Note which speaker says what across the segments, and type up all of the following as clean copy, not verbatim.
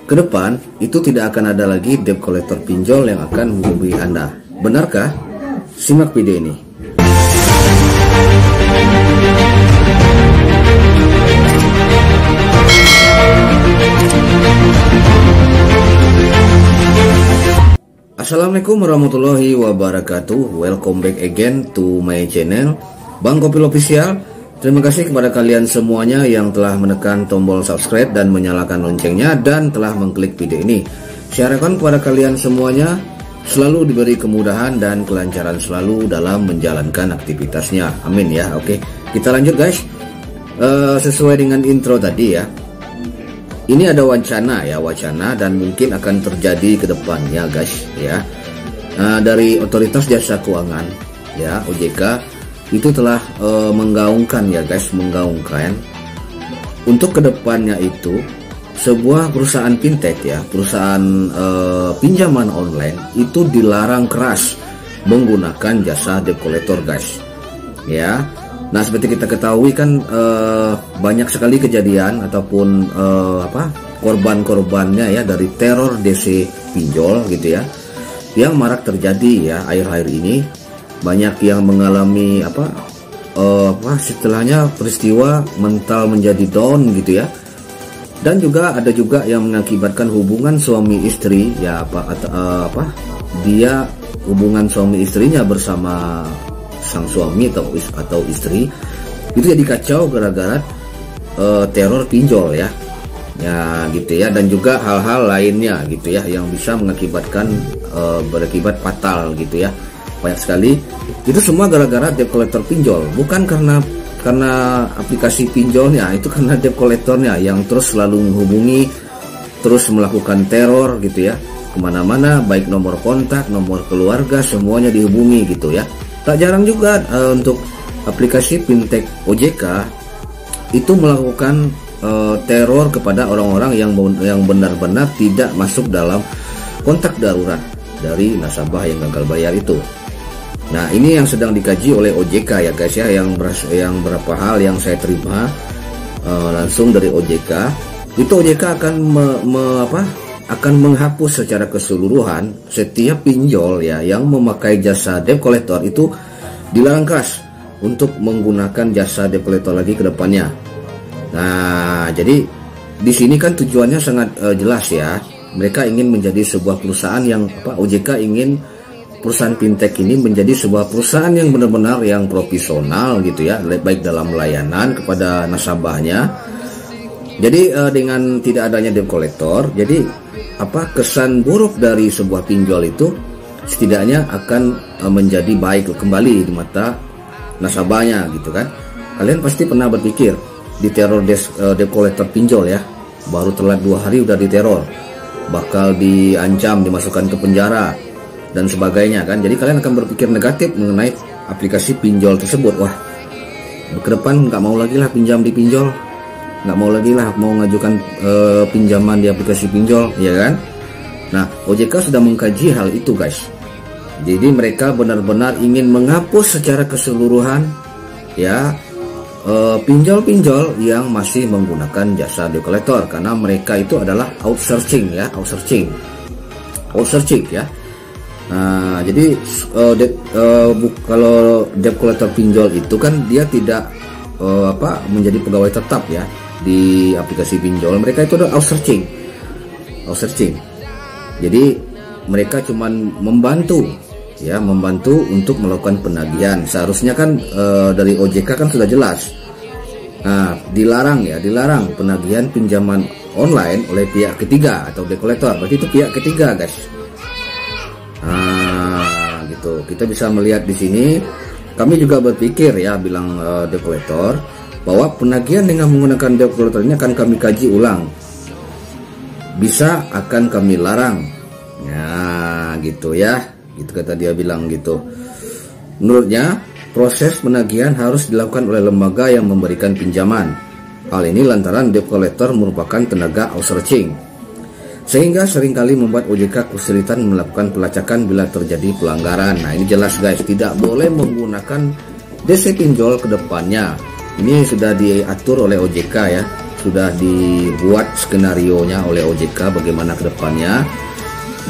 Speaker 1: ke depan itu tidak akan ada lagi debt collector pinjol yang akan menghubungi Anda. Benarkah? Simak video ini. Assalamualaikum warahmatullahi wabarakatuh. Welcome back again to my channel Bang Kopil Official. Terima kasih kepada kalian semuanya yang telah menekan tombol subscribe dan menyalakan loncengnya dan telah mengklik video ini. Saya harapkan kepada kalian semuanya selalu diberi kemudahan dan kelancaran selalu dalam menjalankan aktivitasnya. Amin ya. Oke, kita lanjut guys. Sesuai dengan intro tadi ya. Ini ada wacana dan mungkin akan terjadi ke depannya guys ya. Dari Otoritas Jasa Keuangan ya, OJK itu telah menggaungkan ya guys, untuk kedepannya itu sebuah perusahaan fintech ya, perusahaan pinjaman online itu dilarang keras menggunakan jasa debt collector guys ya. Nah, seperti kita ketahui kan banyak sekali kejadian ataupun korban-korbannya ya dari teror DC pinjol gitu ya, yang marak terjadi ya akhir-akhir ini. Banyak yang mengalami istilahnya peristiwa mental menjadi down gitu ya. Dan juga ada juga yang mengakibatkan hubungan suami istri ya dia hubungan suami istrinya bersama sang suami atau istri itu jadi kacau gara-gara teror pinjol ya gitu ya. Dan juga hal-hal lainnya gitu ya yang bisa mengakibatkan berakibat fatal gitu ya, banyak sekali. Itu semua gara-gara debt collector pinjol, bukan karena aplikasi pinjolnya, itu karena debt collectornya yang terus selalu menghubungi, terus melakukan teror gitu ya kemana-mana, baik nomor kontak, nomor keluarga, semuanya dihubungi gitu ya. Tak jarang juga untuk aplikasi fintech OJK itu melakukan teror kepada orang-orang yang benar-benar tidak masuk dalam kontak darurat dari nasabah yang gagal bayar itu. Nah, ini yang sedang dikaji oleh OJK ya guys ya, yang berapa hal yang saya terima langsung dari OJK. Itu OJK akan menghapus secara keseluruhan setiap pinjol ya yang memakai jasa debt collector itu dilarang keras untuk menggunakan jasa debt collector lagi ke depannya. Nah, jadi di sini kan tujuannya sangat jelas ya. Mereka ingin menjadi sebuah perusahaan yang OJK ingin perusahaan fintech ini menjadi sebuah perusahaan yang benar-benar yang profesional gitu ya, baik dalam layanan kepada nasabahnya. Jadi dengan tidak adanya debt collector, jadi kesan buruk dari sebuah pinjol itu setidaknya akan menjadi baik kembali di mata nasabahnya gitu kan. Kalian pasti pernah berpikir di teror debt collector pinjol ya, baru telat 2 hari udah diteror, bakal diancam, dimasukkan ke penjara dan sebagainya kan. Jadi kalian akan berpikir negatif mengenai aplikasi pinjol tersebut. Wah, ke depan nggak mau lagi lah pinjam di pinjol, nggak mau lagi lah mau ngajukan pinjaman di aplikasi pinjol ya kan. Nah, OJK sudah mengkaji hal itu guys. Jadi mereka benar-benar ingin menghapus secara keseluruhan ya pinjol-pinjol yang masih menggunakan jasa debt collector, karena mereka itu adalah outsourcing ya. Nah, jadi kalau debt collector pinjol itu kan dia tidak menjadi pegawai tetap ya di aplikasi pinjol. Mereka itu adalah outsourcing. Jadi mereka cuman membantu untuk melakukan penagihan. Seharusnya kan dari OJK kan sudah jelas. Nah, dilarang penagihan pinjaman online oleh pihak ketiga atau debt collector. Berarti itu pihak ketiga guys. Nah, gitu. Kita bisa melihat di sini. Kami juga berpikir ya, bilang debt collector, bahwa penagihan dengan menggunakan debt collector ini akan kami kaji ulang. Bisa akan kami larang. Ya, gitu ya. Gitu kata dia bilang gitu. Menurutnya, proses penagihan harus dilakukan oleh lembaga yang memberikan pinjaman. Hal ini lantaran debt collector merupakan tenaga outsourcing, sehingga seringkali membuat OJK kesulitan melakukan pelacakan bila terjadi pelanggaran. Nah, ini jelas guys, tidak boleh menggunakan DC pinjol ke depannya. Ini sudah diatur oleh OJK ya. sudah dibuat skenarionya oleh OJK bagaimana ke depannya.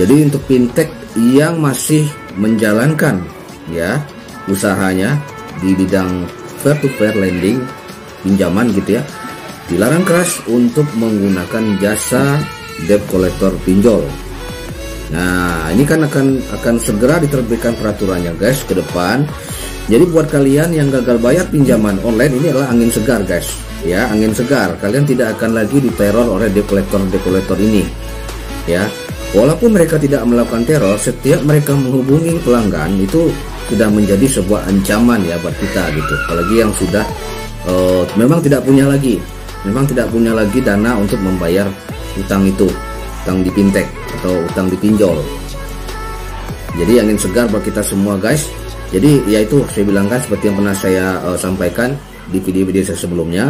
Speaker 1: Jadi untuk fintech yang masih menjalankan ya usahanya di bidang peer to peer lending, pinjaman gitu ya, dilarang keras untuk menggunakan jasa debt collector pinjol. Nah, ini kan akan segera diterbitkan peraturannya guys ke depan. Jadi buat kalian yang gagal bayar pinjaman online, ini adalah angin segar guys. Ya, angin segar. Kalian tidak akan lagi diteror oleh debt collector ini. Ya. Walaupun mereka tidak melakukan teror, setiap mereka menghubungi pelanggan itu sudah menjadi sebuah ancaman ya buat kita gitu. Apalagi yang sudah memang tidak punya lagi dana untuk membayar utang itu, utang di fintech atau utang di pinjol. Jadi angin segar buat kita semua guys. Jadi ya itu saya bilangkan seperti yang pernah saya sampaikan di video-video saya sebelumnya.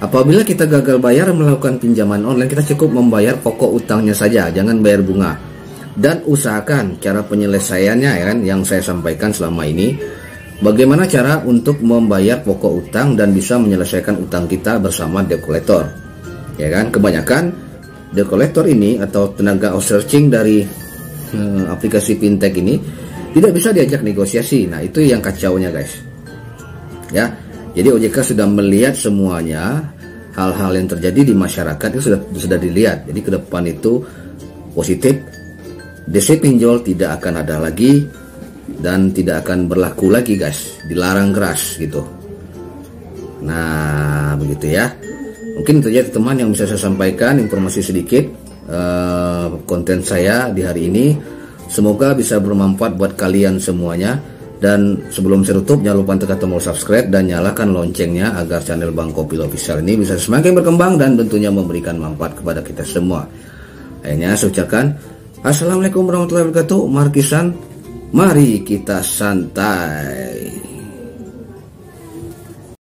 Speaker 1: Apabila kita gagal bayar melakukan pinjaman online, kita cukup membayar pokok utangnya saja, jangan bayar bunga. Dan usahakan cara penyelesaiannya ya kan, yang saya sampaikan selama ini. Bagaimana cara untuk membayar pokok utang dan bisa menyelesaikan utang kita bersama debt collector. Ya kan, kebanyakan debt collector ini atau tenaga outsourcing dari aplikasi fintech ini tidak bisa diajak negosiasi. Nah, itu yang kacaunya guys. Ya. Jadi OJK sudah melihat semuanya, hal-hal yang terjadi di masyarakat itu sudah dilihat. Jadi ke depan itu positif, DC pinjol tidak akan ada lagi dan tidak akan berlaku lagi guys, dilarang keras gitu. Nah begitu ya. Mungkin itu aja teman yang bisa saya sampaikan, informasi sedikit konten saya di hari ini. Semoga bisa bermanfaat buat kalian semuanya. Dan sebelum saya tutup, jangan lupa tekan tombol subscribe dan nyalakan loncengnya agar channel Bang Kopil Official ini bisa semakin berkembang dan tentunya memberikan manfaat kepada kita semua. Akhirnya saya ucapkan Assalamualaikum warahmatullahi wabarakatuh. Markisan, mari kita santai.